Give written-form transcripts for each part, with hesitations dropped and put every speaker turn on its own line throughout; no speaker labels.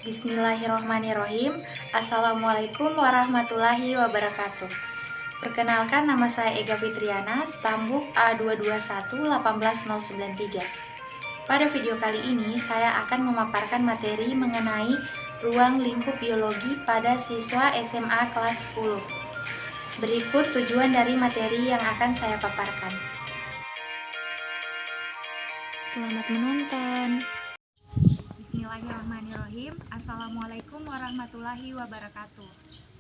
Bismillahirrahmanirrahim. Assalamualaikum warahmatullahi wabarakatuh. Perkenalkan, nama saya Ega Fitriana, stambuk A221-18093. Pada video kali ini, saya akan memaparkan materi mengenai ruang lingkup biologi pada siswa SMA kelas 10. Berikut tujuan dari materi yang akan saya paparkan. Selamat menonton. Bismillahirrahmanirrahim. Assalamualaikum warahmatullahi wabarakatuh.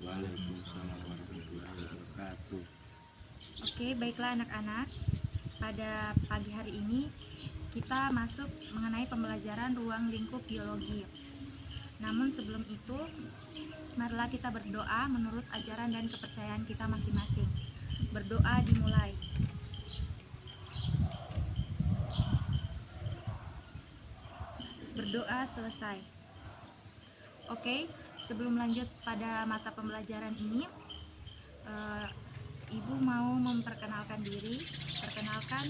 Waalaikumsalam warahmatullahi wabarakatuh.
Oke, baiklah anak-anak. Pada pagi hari ini kita masuk mengenai pembelajaran ruang lingkup biologi. Namun sebelum itu, marilah kita berdoa menurut ajaran dan kepercayaan kita masing-masing. Berdoa dimulai. Berdoa selesai. Oke, sebelum lanjut pada mata pembelajaran ini, Ibu mau memperkenalkan diri. Perkenalkan,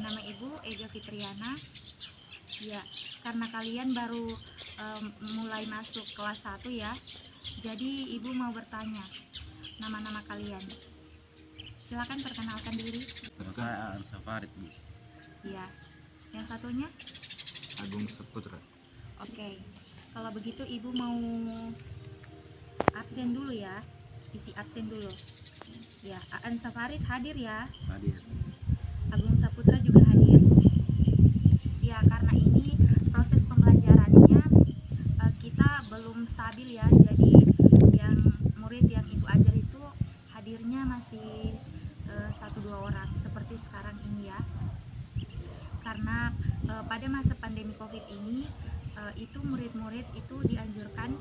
nama Ibu Ega Fitriana. Ya, karena kalian baru mulai masuk kelas 1 ya, jadi Ibu mau bertanya nama-nama kalian. Silakan perkenalkan diri.
Saya Safarid, Bu.
Ya, yang satunya?
Agung Saputra.
Oke, kalau begitu Ibu mau absen dulu ya, isi absen dulu. Ya, Aan Safarid hadir ya.
Hadir.
Agung Saputra juga hadir. Ya, karena ini proses pembelajarannya kita belum stabil ya, jadi yang murid yang Ibu ajar itu hadirnya masih 1-2 orang seperti sekarang ini ya. Karena pada masa pandemi COVID ini itu murid-murid itu dianjurkan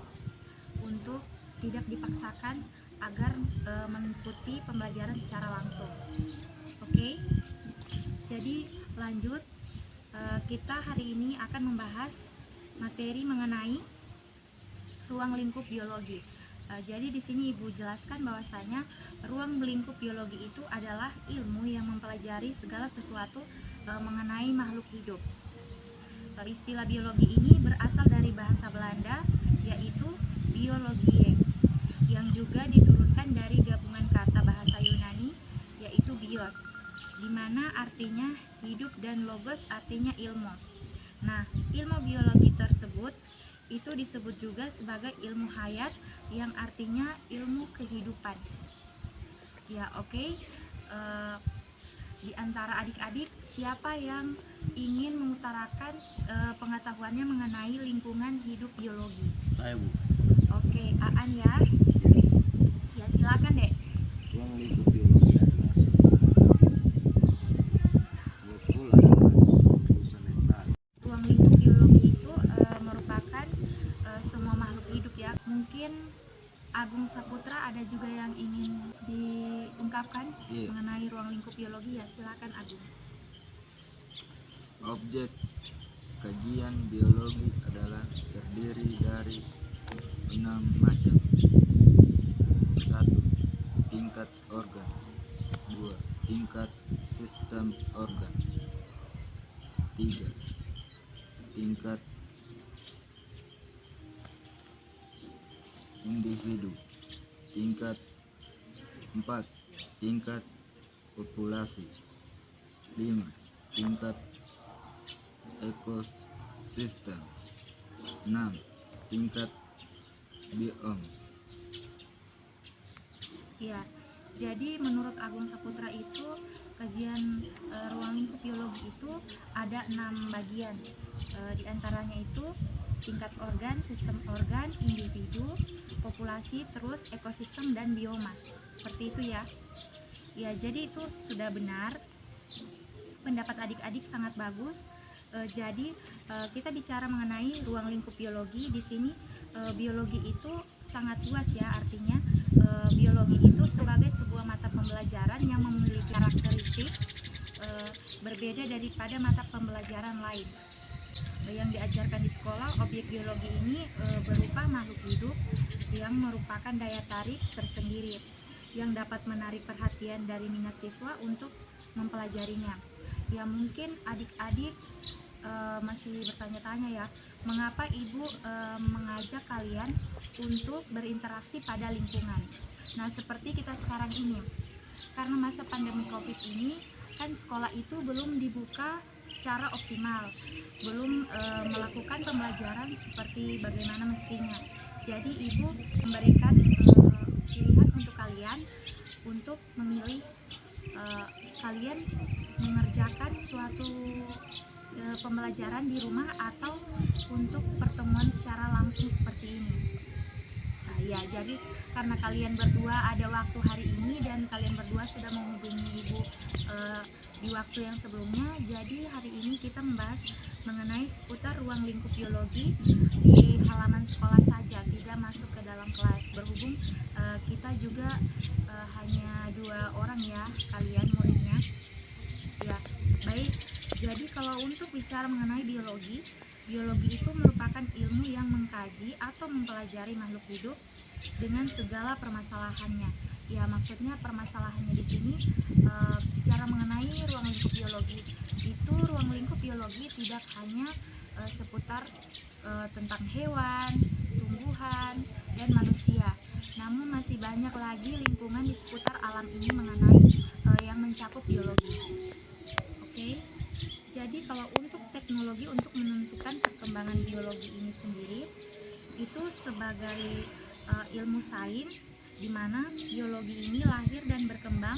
untuk tidak dipaksakan agar mengikuti pembelajaran secara langsung. Oke, jadi lanjut, kita hari ini akan membahas materi mengenai ruang lingkup biologi. Jadi di sini Ibu jelaskan bahwasanya ruang lingkup biologi itu adalah ilmu yang mempelajari segala sesuatu mengenai makhluk hidup. Istilah biologi ini berasal dari bahasa Belanda, yaitu biologie, yang juga diturunkan dari gabungan kata bahasa Yunani, yaitu bios, di mana artinya hidup, dan logos artinya ilmu. Nah, ilmu biologi tersebut itu disebut juga sebagai ilmu hayat, yang artinya ilmu kehidupan. Ya, oke. Di antara adik-adik, siapa yang ingin mengutarakan pengetahuannya mengenai lingkungan hidup biologi?
Saya, Bu.
Oke, Aan ya. Ya, silakan dek.
Ruang lingkup biologi adalah sebuah urusan netral.
Ruang lingkup biologi itu merupakan semua makhluk hidup ya. Mungkin Agung Saputra ada juga yang ingin diungkapkan mengenai ruang lingkup biologi ya, silakan Agung.
Objek kajian biologi adalah terdiri dari 6 macam. 1. Tingkat organ. 2. Tingkat sistem organ. 3. Tingkat individu. 4. Tingkat populasi. 5. Tingkat ekosistem. 6. Tingkat biom.
Ya, jadi menurut Agung Saputra itu kajian ruang lingkup biologi itu ada 6 bagian. Di antaranya itu tingkat organ, sistem organ, individu, populasi, terus ekosistem dan bioma. Seperti itu ya. Ya, jadi itu sudah benar. Pendapat adik-adik sangat bagus. Jadi kita bicara mengenai ruang lingkup biologi di sini. Biologi itu sangat luas ya, artinya biologi itu sebagai sebuah mata pembelajaran yang memiliki karakteristik berbeda daripada mata pembelajaran lain yang diajarkan di sekolah. Objek biologi ini berupa makhluk hidup yang merupakan daya tarik tersendiri yang dapat menarik perhatian dari minat siswa untuk mempelajarinya. Ya, mungkin adik-adik masih bertanya-tanya ya, mengapa Ibu mengajak kalian untuk berinteraksi pada lingkungan. Nah, seperti kita sekarang ini, karena masa pandemi COVID ini, kan sekolah itu belum dibuka secara optimal, belum melakukan pembelajaran seperti bagaimana mestinya. Jadi Ibu memberikan pilihan untuk kalian untuk memilih kalian mengerjakan suatu pembelajaran di rumah atau untuk pertemuan secara langsung seperti ini. Nah, ya, jadi karena kalian berdua ada waktu hari ini dan kalian berdua sudah menghubungi Ibu di waktu yang sebelumnya, jadi hari ini kita membahas mengenai seputar ruang lingkup biologi di halaman sekolah saja, tidak masuk ke dalam kelas. Berhubung kita juga hanya 2 orang ya, kalian muridnya. Ya, baik. Jadi kalau untuk bicara mengenai biologi itu merupakan ilmu yang mengkaji atau mempelajari makhluk hidup dengan segala permasalahannya. Ya, maksudnya permasalahannya di sini bicara mengenai ruang lingkup biologi. Itu ruang lingkup biologi tidak hanya seputar tentang hewan, tumbuhan, dan manusia. Namun masih banyak lagi lingkungan di seputar alam ini mengenai yang mencakup biologi. Oke. Jadi kalau untuk teknologi untuk menentukan perkembangan biologi ini sendiri itu sebagai ilmu sains di mana biologi ini lahir dan berkembang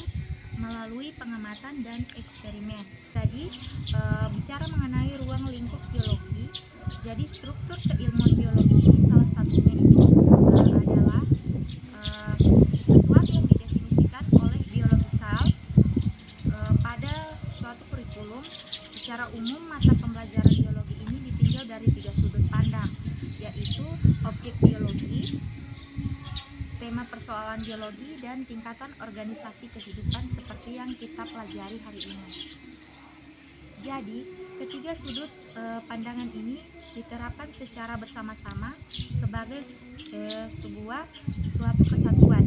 melalui pengamatan dan eksperimen. Jadi bicara mengenai ruang lingkup biologi, jadi struktur keilmuan biologi ini salah satunya itu adalah sesuatu yang didefinisikan oleh biologi sel pada suatu kurikulum. Secara umum, mata pembelajaran biologi ini ditinjau dari 3 sudut pandang, yaitu objek biologi, tema persoalan biologi, dan tingkatan organisasi kehidupan seperti yang kita pelajari hari ini. Jadi, ketiga sudut pandangan ini diterapkan secara bersama-sama sebagai suatu kesatuan.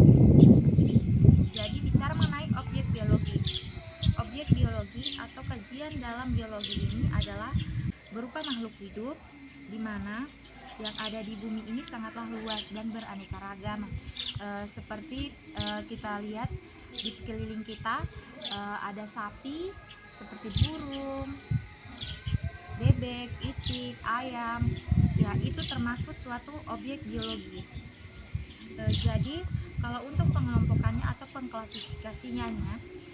Jadi, bicara mengenai objek biologi. Objek biologi atau kajian dalam biologi ini adalah berupa makhluk hidup di mana yang ada di bumi ini sangatlah luas dan beraneka ragam. Seperti kita lihat di sekeliling kita ada sapi, seperti burung, bebek, itik, ayam. Ya, itu termasuk suatu objek biologi. Jadi kalau untuk pengelompokannya atau pengklasifikasinya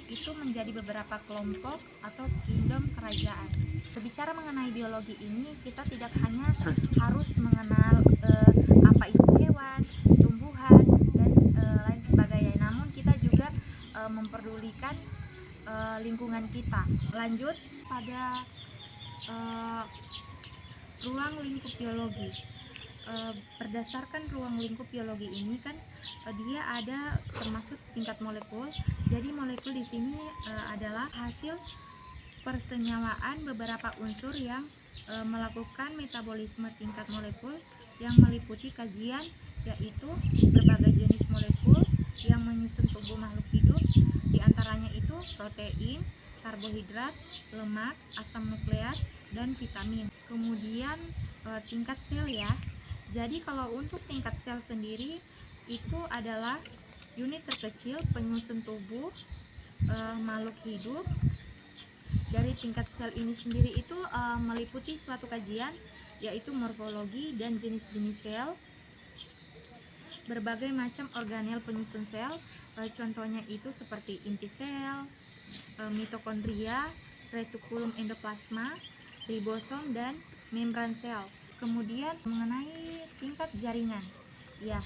itu menjadi beberapa kelompok atau kingdom kerajaan. Berbicara mengenai biologi ini, kita tidak hanya harus mengenal apa itu hewan, tumbuhan, dan lain sebagainya. Namun kita juga memperdulikan lingkungan kita. Lanjut pada ruang lingkup biologi. Berdasarkan ruang lingkup biologi ini kan dia ada termasuk tingkat molekul. Jadi molekul di sini adalah hasil persenyawaan beberapa unsur yang melakukan metabolisme tingkat molekul yang meliputi kajian, yaitu berbagai jenis molekul yang menyusun tubuh makhluk hidup. Di antaranya itu protein, karbohidrat, lemak, asam nukleat, dan vitamin. Kemudian tingkat sel ya. Jadi kalau untuk tingkat sel sendiri itu adalah unit terkecil penyusun tubuh makhluk hidup. Dari tingkat sel ini sendiri itu meliputi suatu kajian, yaitu morfologi dan jenis-jenis sel, berbagai macam organel penyusun sel, contohnya itu seperti inti sel, mitokondria, retikulum endoplasma, ribosom, dan membran sel. Kemudian mengenai tingkat jaringan, ya,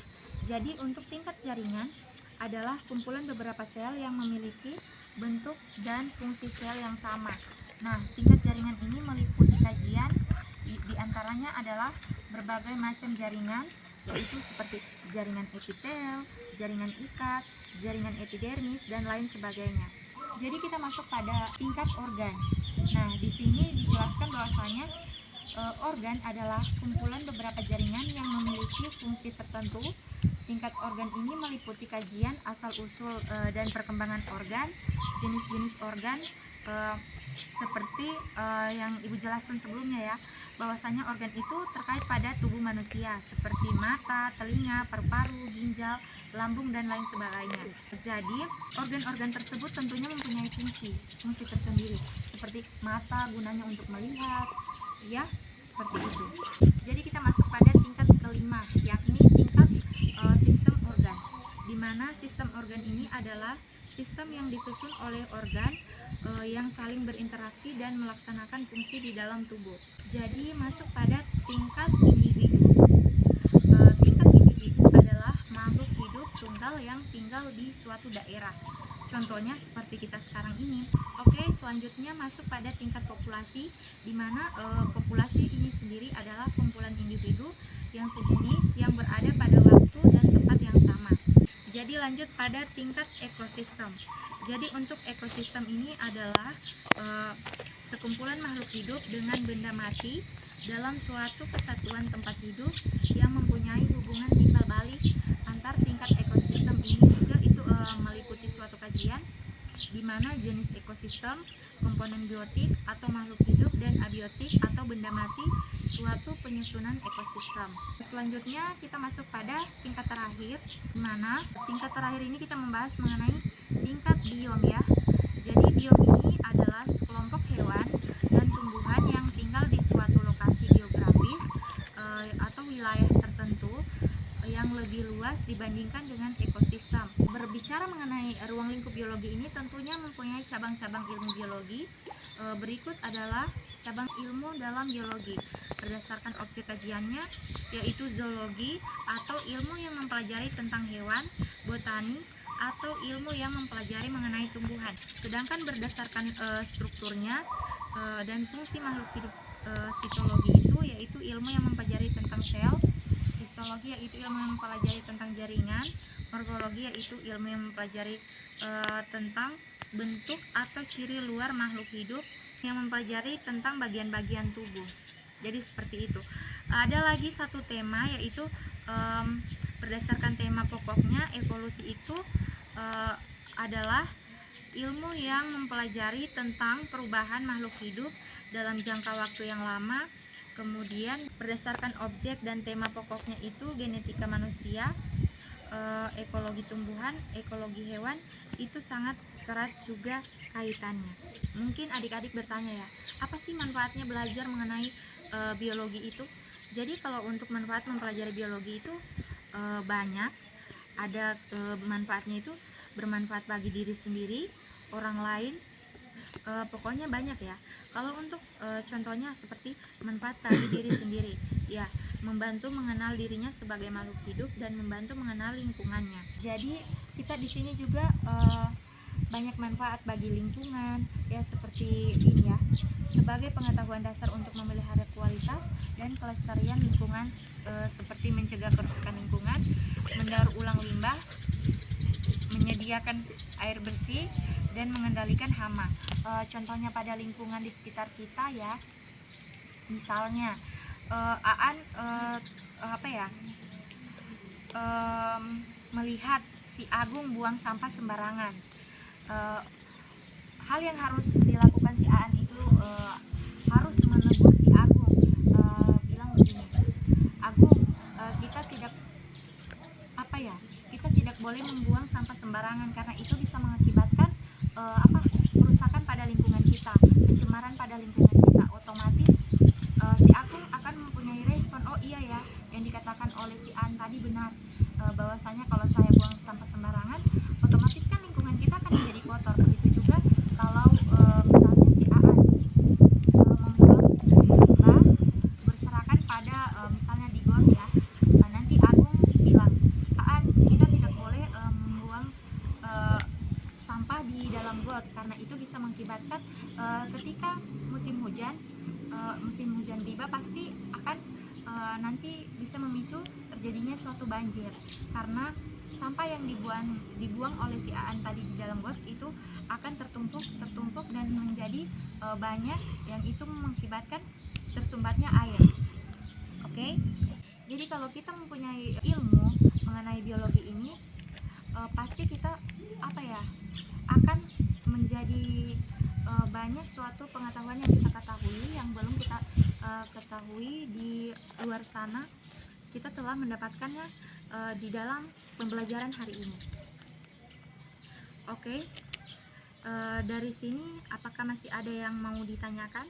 jadi untuk tingkat jaringan adalah kumpulan beberapa sel yang memiliki bentuk dan fungsi sel yang sama. Nah, tingkat jaringan ini meliputi kajian, di antaranya adalah berbagai macam jaringan, yaitu seperti jaringan epitel, jaringan ikat, jaringan epidermis, dan lain sebagainya. Jadi kita masuk pada tingkat organ. Nah, di sini dijelaskan bahwasanya organ adalah kumpulan beberapa jaringan yang memiliki fungsi tertentu. Tingkat organ ini meliputi kajian asal-usul dan perkembangan organ, jenis-jenis organ seperti yang Ibu jelaskan sebelumnya ya, bahwasanya organ itu terkait pada tubuh manusia seperti mata, telinga, paru-paru, ginjal, lambung dan lain sebagainya. Jadi organ-organ tersebut tentunya mempunyai fungsi tersendiri seperti mata gunanya untuk melihat, ya seperti itu. Jadi kita masuk pada tingkat kelima, yakni tingkat sistem organ, di mana sistem organ ini adalah sistem yang disusun oleh organ yang saling berinteraksi dan melaksanakan fungsi di dalam tubuh. Jadi masuk pada tingkat individu. Tingkat individu adalah makhluk hidup tunggal yang tinggal di suatu daerah. Contohnya seperti kita sekarang ini. Oke, selanjutnya masuk pada tingkat populasi, di mana populasi ini sendiri adalah kumpulan individu yang sejenis yang berada pada waktu dan tempat yang sama. Jadi lanjut pada tingkat ekosistem. Jadi untuk ekosistem ini adalah sekumpulan makhluk hidup dengan benda mati dalam suatu kesatuan tempat hidup yang mempunyai hubungan timbal balik antar tingkat ekosistem ini juga itu meliputi suatu kajian di mana jenis ekosistem, komponen biotik atau makhluk hidup dan abiotik atau benda mati suatu penyusunan ekosistem. Selanjutnya kita masuk pada tingkat terakhir, di mana tingkat terakhir ini kita membahas mengenai tingkat biom ya. Jadi biom ini adalah kelompok hewan dan tumbuhan yang tinggal di suatu lokasi geografis atau wilayah tertentu yang lebih luas dibandingkan dengan ekosistem. Berbicara mengenai ruang lingkup biologi ini tentunya mempunyai cabang-cabang ilmu biologi. Berikut adalah cabang ilmu dalam biologi berdasarkan objek kajiannya, yaitu zoologi atau ilmu yang mempelajari tentang hewan, botani atau ilmu yang mempelajari mengenai tumbuhan. Sedangkan berdasarkan strukturnya dan fungsi makhluk hidup, sitologi itu yaitu ilmu yang mempelajari tentang sel, histologi yaitu ilmu yang mempelajari tentang jaringan, morfologi yaitu ilmu yang mempelajari tentang bentuk atau ciri luar makhluk hidup, yang mempelajari tentang bagian-bagian tubuh. Jadi seperti itu. Ada lagi satu tema yaitu berdasarkan tema pokoknya evolusi itu adalah ilmu yang mempelajari tentang perubahan makhluk hidup dalam jangka waktu yang lama. Kemudian berdasarkan objek dan tema pokoknya itu genetika manusia, ekologi tumbuhan, ekologi hewan, itu sangat erat juga kaitannya. Mungkin adik-adik bertanya ya, apa sih manfaatnya belajar mengenai biologi itu? Jadi kalau untuk manfaat mempelajari biologi itu banyak. Ada manfaatnya itu bermanfaat bagi diri sendiri, orang lain, pokoknya banyak ya. Kalau untuk contohnya seperti manfaat bagi diri sendiri, ya membantu mengenal dirinya sebagai makhluk hidup dan membantu mengenal lingkungannya. Jadi kita di sini juga banyak manfaat bagi lingkungan, ya seperti ini ya, sebagai pengetahuan dasar untuk memelihara kualitas dan kelestarian lingkungan, seperti mencegah kerusakan lingkungan, mendaur ulang limbah, menyediakan air bersih, dan mengendalikan hama. Contohnya pada lingkungan di sekitar kita ya, misalnya Aan melihat si Agung buang sampah sembarangan. Hal yang harus dilakukan si Aan itu harus menegur si Agung, bilang begini, Agung, kita tidak boleh membuang sampah sembarangan karena itu bisa mengakibatkan kerusakan pada lingkungan kita, pencemaran pada lingkungan kita. Otomatis si Agung akan mempunyai respon, oh iya ya, yang dikatakan oleh si Aan tadi benar, bahwasanya kalau saya buang sampah sembarangan otomatis kan lingkungan kita akan menjadi kotor. Begitu juga kalau misalnya si Aan membuang limbah berserakan pada misalnya di got ya, nanti Agung bilang, Aan, kita tidak boleh membuang sampah di dalam got karena itu bisa mengakibatkan ketika musim hujan tiba pasti akan nanti bisa memicu terjadinya suatu banjir karena sampah yang dibuang oleh si Aan tadi di dalam got itu akan tertumpuk dan menjadi banyak, yang itu mengakibatkan tersumbatnya air. Oke? Jadi kalau kita mempunyai ilmu mengenai biologi ini, pasti kita akan menjadi banyak suatu pengetahuan yang kita ketahui yang belum kita ketahui di luar sana kita telah mendapatkannya di dalam pembelajaran hari ini. Oke, dari sini apakah masih ada yang mau ditanyakan?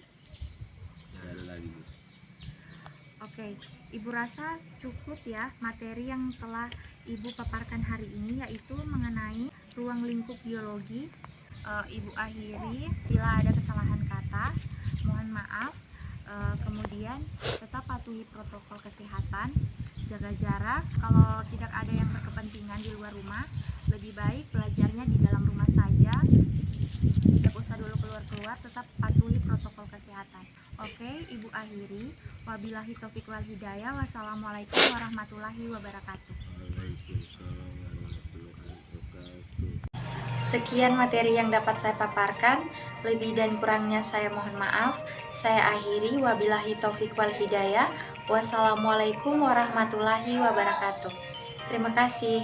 Ya, ada lagi, Bu.
Oke, Ibu rasa cukup ya materi yang telah Ibu paparkan hari ini, yaitu mengenai ruang lingkup biologi. Ibu akhiri, bila ada kesalahan kata, mohon maaf. Kemudian tetap patuhi protokol kesehatan, jaga jarak. Kalau tidak ada yang berkepentingan di luar rumah, lebih baik belajarnya di dalam rumah saja. Tidak usah dulu keluar-keluar, tetap patuhi protokol kesehatan. Oke, Ibu akhiri. Wabillahi taufiq wal hidayah. Wassalamualaikum warahmatullahi wabarakatuh.
Waalaikumsalam warahmatullahi wabarakatuh.
Sekian materi yang dapat saya paparkan. Lebih dan kurangnya saya mohon maaf. Saya akhiri. Wabillahi taufiq wal hidayah. Wassalamualaikum warahmatullahi wabarakatuh. Terima kasih.